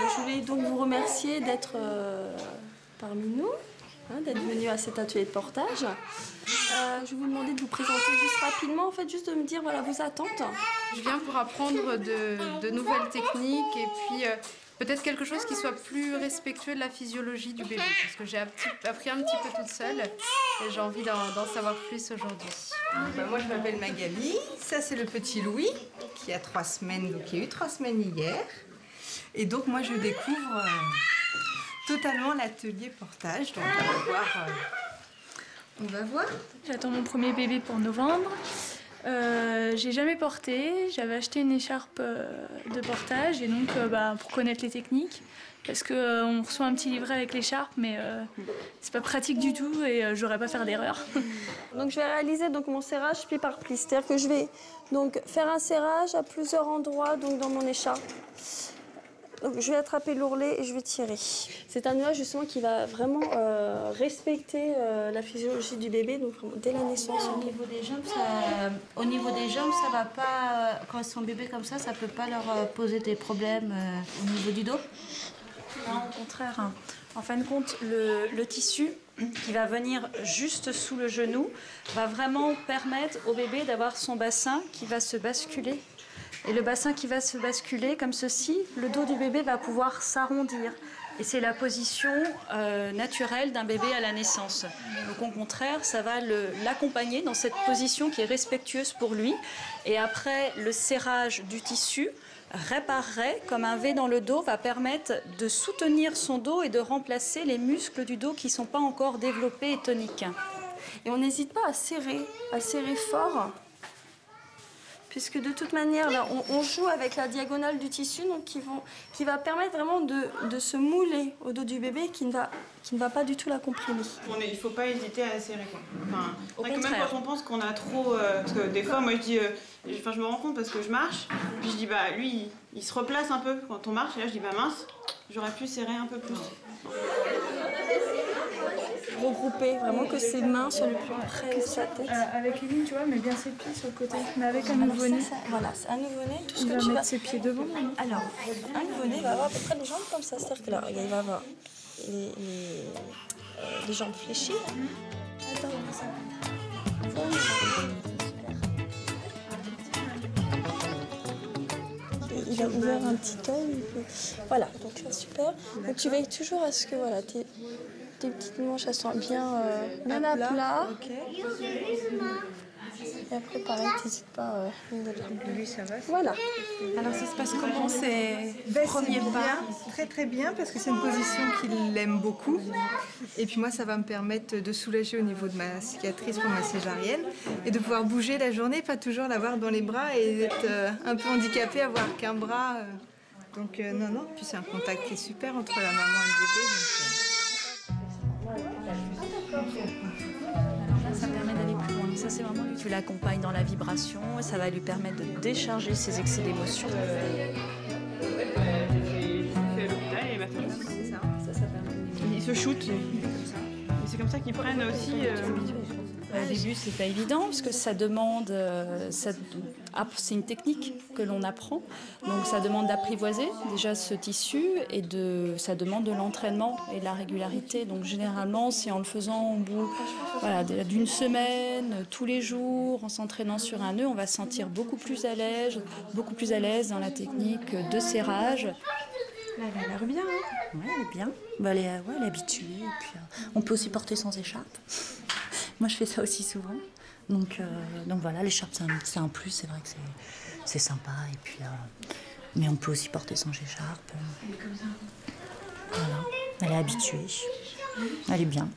je voulais donc vous remercier d'être parmi nous, hein, d'être venu à cet atelier de portage. Je vais vous demander de vous présenter juste rapidement, en fait, juste de me dire voilà, vos attentes. Je viens pour apprendre de nouvelles techniques et puis peut-être quelque chose qui soit plus respectueux de la physiologie du bébé, parce que j'ai appris un petit peu toute seule et j'ai envie d'en savoir plus aujourd'hui. Moi, je m'appelle Magali. Ça, c'est le petit Louis qui a 3 semaines, donc il y a eu 3 semaines hier. Et donc, moi, je découvre totalement l'atelier portage. Donc, on va voir. J'attends mon premier bébé pour novembre. J'ai jamais porté, j'avais acheté une écharpe de portage et donc pour connaître les techniques, parce qu'on reçoit un petit livret avec l'écharpe mais c'est pas pratique du tout et j'aurais pas faire d'erreur. Donc je vais réaliser donc mon serrage pli par pli, c'est-à-dire que je vais donc faire un serrage à plusieurs endroits donc dans mon écharpe. Donc je vais attraper l'ourlet et je vais tirer. C'est un nuage justement qui va vraiment respecter la physiologie du bébé, donc vraiment dès la naissance. Au niveau des jambes, ça va pas. Quand ils sont bébés comme ça peut pas leur poser des problèmes au niveau du dos. Non, au contraire. En fin de compte, le tissu qui va venir juste sous le genou va vraiment permettre au bébé d'avoir son bassin qui va se basculer. Et le bassin qui va se basculer comme ceci, le dos du bébé va pouvoir s'arrondir. Et c'est la position naturelle d'un bébé à la naissance. Donc au contraire, ça va l'accompagner dans cette position qui est respectueuse pour lui. Et après, le serrage du tissu réparerait, comme un V dans le dos, va permettre de soutenir son dos et de remplacer les muscles du dos qui ne sont pas encore développés et toniques. Et on n'hésite pas à serrer fort. Puisque de toute manière, là, on joue avec la diagonale du tissu, donc qui va permettre vraiment de se mouler au dos du bébé, qui ne va pas du tout la comprimer. Il ne faut pas hésiter à serrer, quoi. Au Même contraire. quand on pense qu'on a trop... parce que des fois, moi, je dis... je me rends compte parce que je marche, puis je dis, lui, il se replace un peu quand on marche, et là, je dis, mince, j'aurais pu serrer un peu plus. Regrouper, vraiment que ses mains soient le plus près de sa tête. Avec Eline, tu vois, mais bien ses pieds sur le côté. Mais avec un nouveau-né, Voilà, c'est un nouveau-né, tout ce il que va tu mettre vas... ses pieds devant. Non ? Alors, un nouveau-né va avoir à peu près les jambes comme ça, c'est-à-dire que là, regarde, il va avoir les jambes fléchies. Attends, il a ouvert un petit œil. Voilà, donc ça super. Donc tu veilles toujours à ce que voilà, tes petites manches elles soient bien à plat. Ok. Et après pareil, t'hésites pas. Lui, ça va. Voilà. Alors ça se passe comment ces premiers pas? Très très bien parce que c'est une position qu'il aime beaucoup. Et puis moi ça va me permettre de soulager au niveau de ma cicatrice pour ma césarienne et de pouvoir bouger la journée, pas toujours l'avoir dans les bras et d'être un peu handicapée, avoir qu'un bras. Donc non, puis c'est un contact qui est super entre la maman et le bébé. Ça permet d'aller plus loin. Ça, c'est vraiment lui. Tu l'accompagnes dans la vibration et ça va lui permettre de décharger ses excès d'émotion. Il fait l'hôpital et ma famille. C'est ça. Ça permet. Ils se shootent. Et c'est comme ça qu'ils prennent aussi... Au début, c'est pas évident parce que ça demande, c'est une technique que l'on apprend, donc ça demande d'apprivoiser déjà ce tissu et ça demande de l'entraînement et de la régularité. Donc généralement, c'est en le faisant au bout d'une semaine, tous les jours, en s'entraînant sur un nœud, on va se sentir beaucoup plus à l'aise dans la technique de serrage. Elle a l'air bien, hein? Ouais, elle est bien. Elle est habituée. Et puis, on peut aussi porter sans écharpe. Moi, je fais ça aussi souvent. Donc voilà, l'écharpe, c'est un plus. C'est vrai que c'est sympa. Et puis, mais on peut aussi porter sans écharpe. Voilà. Elle est habituée. Elle est bien.